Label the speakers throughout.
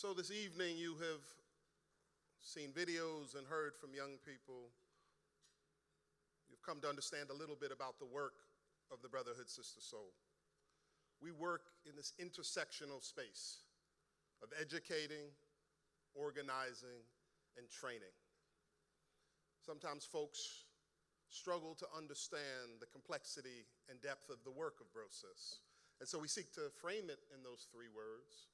Speaker 1: So this evening you have seen videos and heard from young people. You've come to understand a little bit about the work of the Brotherhood Sister Soul. We work in this intersectional space of educating, organizing, and training. Sometimes folks struggle to understand the complexity and depth of the work of BroSis. And so we seek to frame it in those three words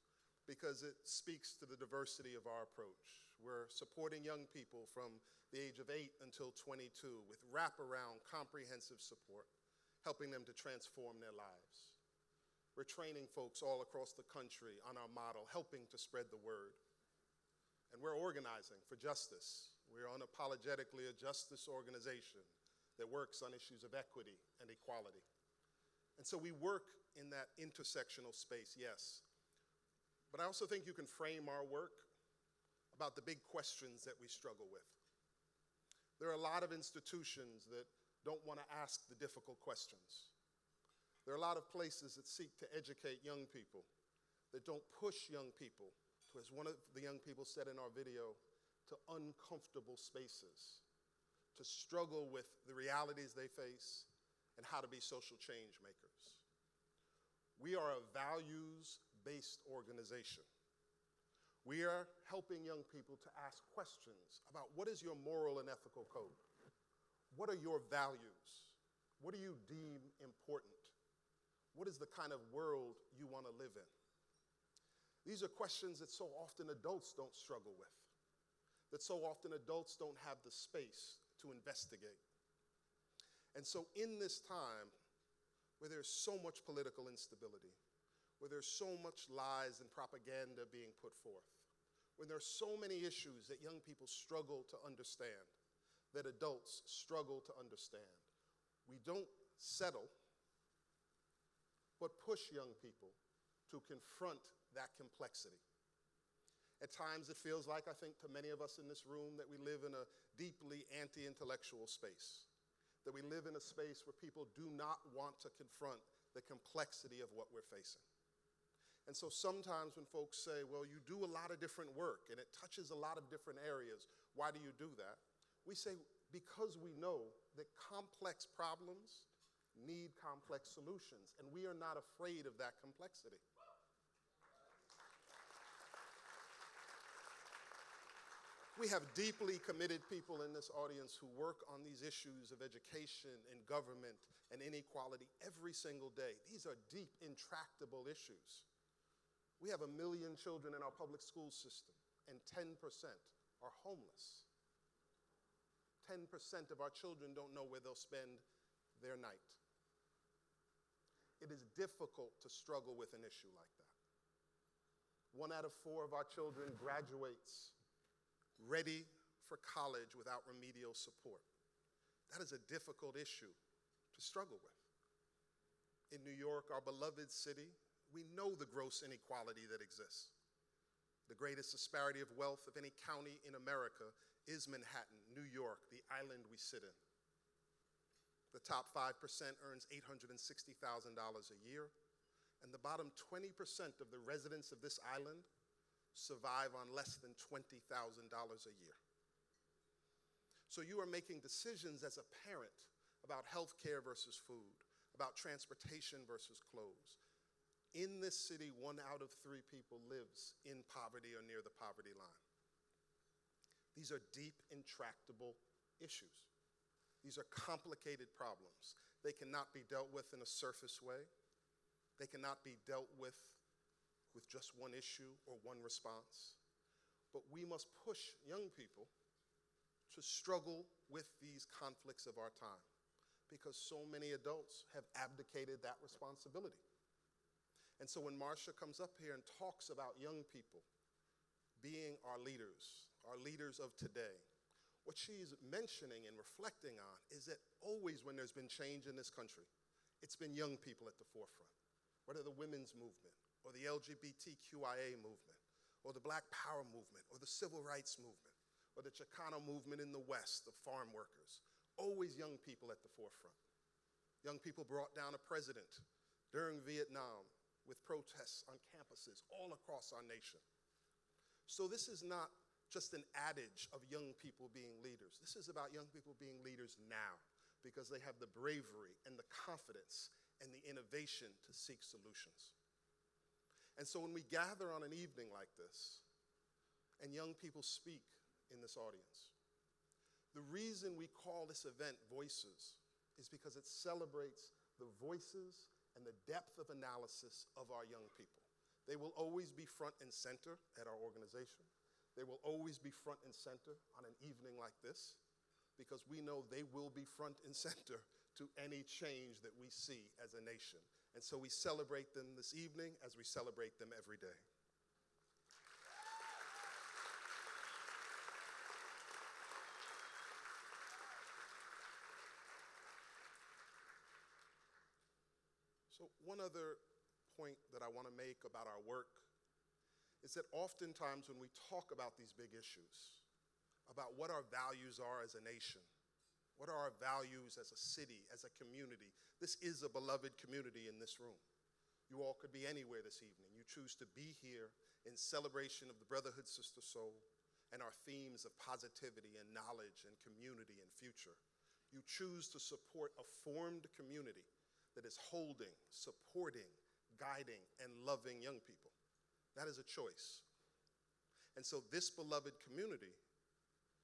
Speaker 1: because it speaks to the diversity of our approach. We're supporting young people from the age of 8 until 22 with wraparound, comprehensive support, helping them to transform their lives. We're training folks all across the country on our model, helping to spread the word. And we're organizing for justice. We're unapologetically a justice organization that works on issues of equity and equality. And so we work in that intersectional space, yes. But I also think you can frame our work about the big questions that we struggle with. There are a lot of institutions that don't want to ask the difficult questions. There are a lot of places that seek to educate young people that don't push young people to, as one of the young people said in our video, to uncomfortable spaces, to struggle with the realities they face and how to be social change makers. We are a values-based organization. We are helping young people to ask questions about what is your moral and ethical code? What are your values? What do you deem important? What is the kind of world you want to live in? These are questions that so often adults don't struggle with, that so often adults don't have the space to investigate. And so in this time where there's so much political instability, where there's so much lies and propaganda being put forth, when there are so many issues that young people struggle to understand, that adults struggle to understand, we don't settle, but push young people to confront that complexity. At times it feels like, I think to many of us in this room, that we live in a deeply anti-intellectual space, that we live in a space where people do not want to confront the complexity of what we're facing. And so sometimes when folks say, well, you do a lot of different work and it touches a lot of different areas, why do you do that? We say, because we know that complex problems need complex solutions, and we are not afraid of that complexity. We have deeply committed people in this audience who work on these issues of education and government and inequality every single day. These are deep, intractable issues. We have 1 million children in our public school system, and 10% are homeless. 10% of our children don't know where they'll spend their night. It is difficult to struggle with an issue like that. 1 out of 4 of our children graduates ready for college without remedial support. That is a difficult issue to struggle with. In New York, our beloved city, we know the gross inequality that exists. The greatest disparity of wealth of any county in America is Manhattan, New York, the island we sit in. The top 5% earns $860,000 a year, and the bottom 20% of the residents of this island survive on less than $20,000 a year. So you are making decisions as a parent about health care versus food, about transportation versus clothes. In this city, 1 out of 3 people lives in poverty or near the poverty line. These are deep, intractable issues. These are complicated problems. They cannot be dealt with in a surface way. They cannot be dealt with just one issue or one response. But we must push young people to struggle with these conflicts of our time because so many adults have abdicated that responsibility. And so when Marsha comes up here and talks about young people being our leaders of today, what she's mentioning and reflecting on is that always when there's been change in this country, it's been young people at the forefront, whether the women's movement or the LGBTQIA movement or the Black Power movement or the Civil Rights movement or the Chicano movement in the West, the farm workers, always young people at the forefront. Young people brought down a president during Vietnam with protests on campuses all across our nation. So this is not just an adage of young people being leaders. This is about young people being leaders now because they have the bravery and the confidence and the innovation to seek solutions. And so when we gather on an evening like this and young people speak in this audience, the reason we call this event Voices is because it celebrates the voices and the depth of analysis of our young people. They will always be front and center at our organization. They will always be front and center on an evening like this because we know they will be front and center to any change that we see as a nation. And so we celebrate them this evening as we celebrate them every day. So one other point that I want to make about our work is that oftentimes when we talk about these big issues, about what our values are as a nation, what are our values as a city, as a community, this is a beloved community in this room. You all could be anywhere this evening. You choose to be here in celebration of the Brotherhood Sister Soul and our themes of positivity and knowledge and community and future. You choose to support a formed community that is holding, supporting, guiding, and loving young people. That is a choice. And so this beloved community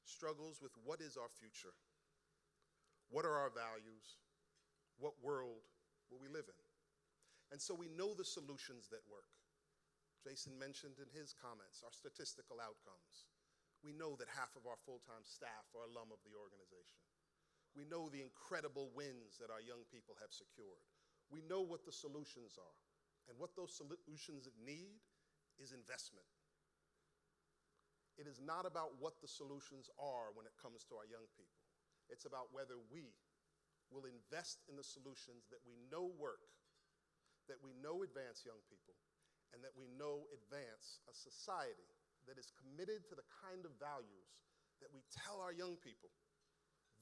Speaker 1: struggles with what is our future? What are our values? What world will we live in? And so we know the solutions that work. Jason mentioned in his comments our statistical outcomes. We know that half of our full-time staff are alum of the organization. We know the incredible wins that our young people have secured. We know what the solutions are. And what those solutions need is investment. It is not about what the solutions are when it comes to our young people. It's about whether we will invest in the solutions that we know work, that we know advance young people, and that we know advance a society that is committed to the kind of values that we tell our young people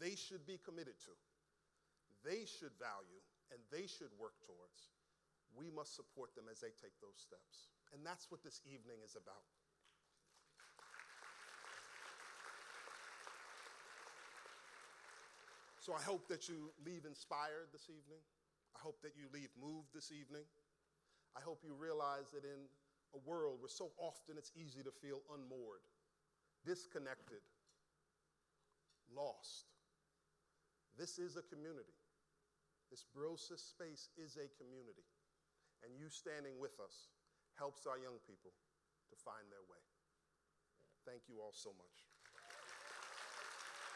Speaker 1: they should be committed to, they should value, and they should work towards. We must support them as they take those steps. And that's what this evening is about. So I hope that you leave inspired this evening. I hope that you leave moved this evening. I hope you realize that in a world where so often it's easy to feel unmoored, disconnected, lost, this is a community. This Brosis space is a community. And you standing with us helps our young people to find their way. Thank you all so much.